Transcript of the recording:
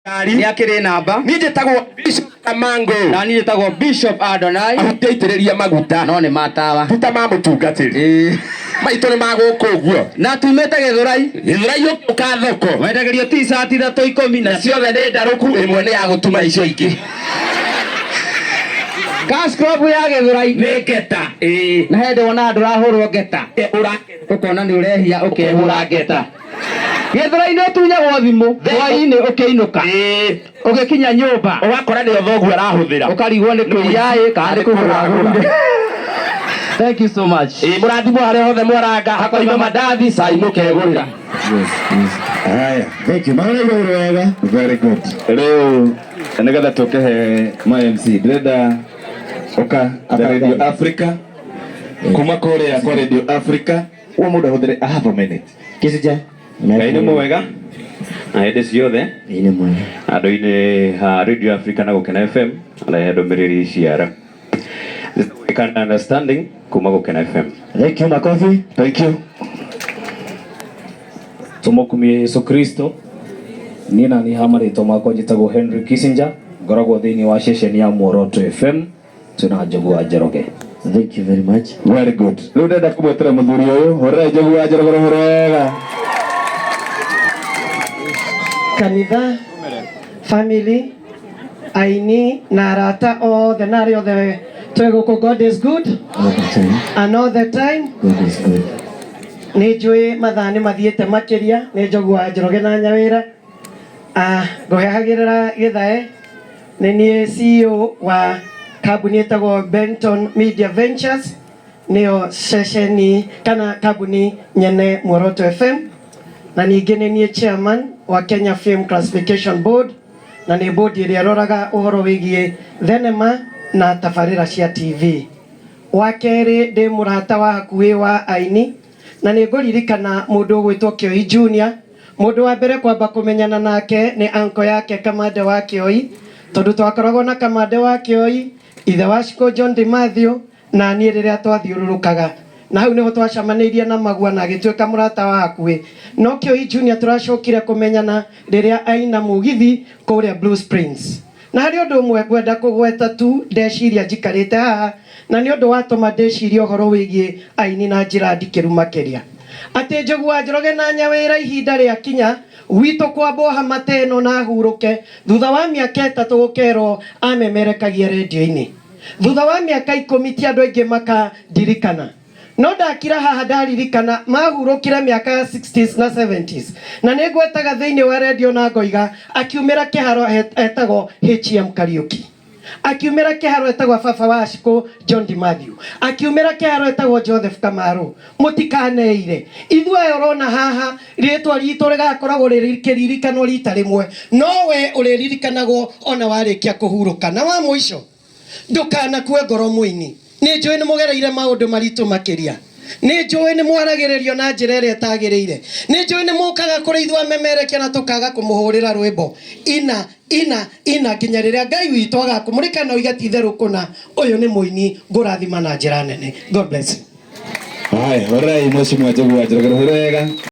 Ni akiri namba ni njitagwo Bishop Kamango na ni njitagwo Bishop Adonai ahutĩitĩrĩria maguta no nĩ matawa tuta ma mũtungatĩri maitũ nĩ magũkũ ũguo na tumĩte Gĩthũrai ũka thoko wendagĩrio t-shirt 310 na ciothe nĩ ndarũku ĩmwe nĩ ya gũtuma icio ingĩ Cash Crop ya Gĩthũrai nĩ ngeta na hĩndĩ wona andũ rahũrwo ngeta ũkona nĩ ũrehia ũkehũra ngeta Gĩthũrai nĩ ũtunyagwo thimũ hwaĩ-inĩ ũkĩinũka ũgĩkinya nyũmba ũgakora nĩ thoguo arahũthĩra ũkarigwo nĩ kũiya kana nĩ kũgũra. Thank you so much. Mũrathimwo harĩa hothe mwaranga hakoima mandathi cai mũkegũrĩra. Haya, thank you. Maana igũrũ wega. Very good. Leo nĩgetha tũkehe MC ndĩrenda oka Radio Africa kuma kũrĩa kwa Radio Africa wa mũndũ ahũthĩre a half a minute. Kĩsija Ngai nĩ mwega na hĩndĩ ciothe nĩ mwega andũ-inĩ ha Radio Africa na Gũkena FM arehe ndũmĩrĩri ciara we can understanding kuma Gũkena FM. Thank you makofi. Thank you. Tumukumie Yesu Kristo. Nina ni hamarĩtwo makwa njĩtagwo Henry Kissinger ngoragwo thĩinĩ wa ceceni ya Muoroto FM tuna Njũgũ Njoroge. Thank you very much. Very good. Rĩu ndenda kũmwetera mũthuri ũyũ hore Njũgũ Njoroge wega. Kanitha, family, aini na arata othe na arĩa othe twĩgũkũ. God is good and all the time. God is good. Nĩ njũĩ mathaa nĩ mathiĩte makĩria. Nĩ Njũgũ Njoroge na Nyawĩra ngũhehagĩrĩra Gĩthae. Nĩ niĩ CEO wa kambuni ĩtagwo Benton Media Ventures, nĩyo ceceni kana kambuni nyene Muoroto FM, na ningĩ nĩ niĩ chairman wa Kenya Film Classification Board, na nĩ board ĩrĩa roraga ũhoro wĩgiĩ thenema na tabarĩra cia TV. Wa kerĩ ndĩ mũrata wa hakuhĩ wa aini, na nĩ ngũririkana mũndũ ũgwĩtwo Kĩoi Junior. Mũndũ wa mbere kwamba kũmenyana nake nĩ uncle yake Kamande wa Kĩoi, tondũ twakoragwo na Kamande wa Kĩoi, ithe wa Shiko John Matthew na niĩ rĩrĩa twathiũrũrũkaga, na hau nĩho twacamanĩirie na Magua na agĩtuĩka mũrata wa hakuhĩ. No Kĩoi Junior tũracokire kũmenyana rĩrĩa aina mũgithi kũrĩa Blue Springs. Na harĩ ũndũ ũmwe ngwenda kũgweta tu ndeciria njikarĩte haha, na nĩ ũndũ watũma ndecirie ũhoro wĩgiĩ aini na njĩra ndikĩru makĩria, atĩ Njũgũ Njoroge na Nyawĩra ihinda rĩakinya gwitũ kwamba hamata ĩno na hurũke. Thutha wa mĩaka 3 gũkerwo amemerekagia redio-inĩ, thutha wa mĩaka 10 ti andũ aingĩ makandirikana. No ndakira haha ndaririkana mahurũkire mĩaka ya 60s na 70s, na nĩ ngwetaga thĩinĩ wa redio na ngoiga akiumĩra kĩharo etagwo HM Kariuki, akiumĩra kĩharo etagwo baba wa Shiko John Matthew, akiumĩra kĩharo etagwo Joseph Kamaru. Mũtikaneire ithuĩ ũrona haha rĩtwa ritũ rĩgakoragwo rĩkĩririkanwo rita rĩmwe, no we ũrĩririkanagwo ona warĩkia kũhurũka. Na wa mũico ndũkanakue ngoro mũini. Nĩ njũĩ nĩ mũgereire maũndũ maritũ makĩria, nĩ njũĩ nĩ mwaragĩrĩrio na njĩra ĩrĩa ĩtagĩrĩire, nĩ njũĩ nĩ mũkaga kũrĩ ithuĩ amemerekia na tũkaga kũmũhũrĩra rwĩmbo ina nginya rĩrĩa Ngai witũ agakũmũrĩka na oiga ti itherũ kũna ũyũ nĩ mũini ngũrathima na njĩra nene. God bless you. Haya, alright, Mheshimiwa Njũgũ Njoroge wega.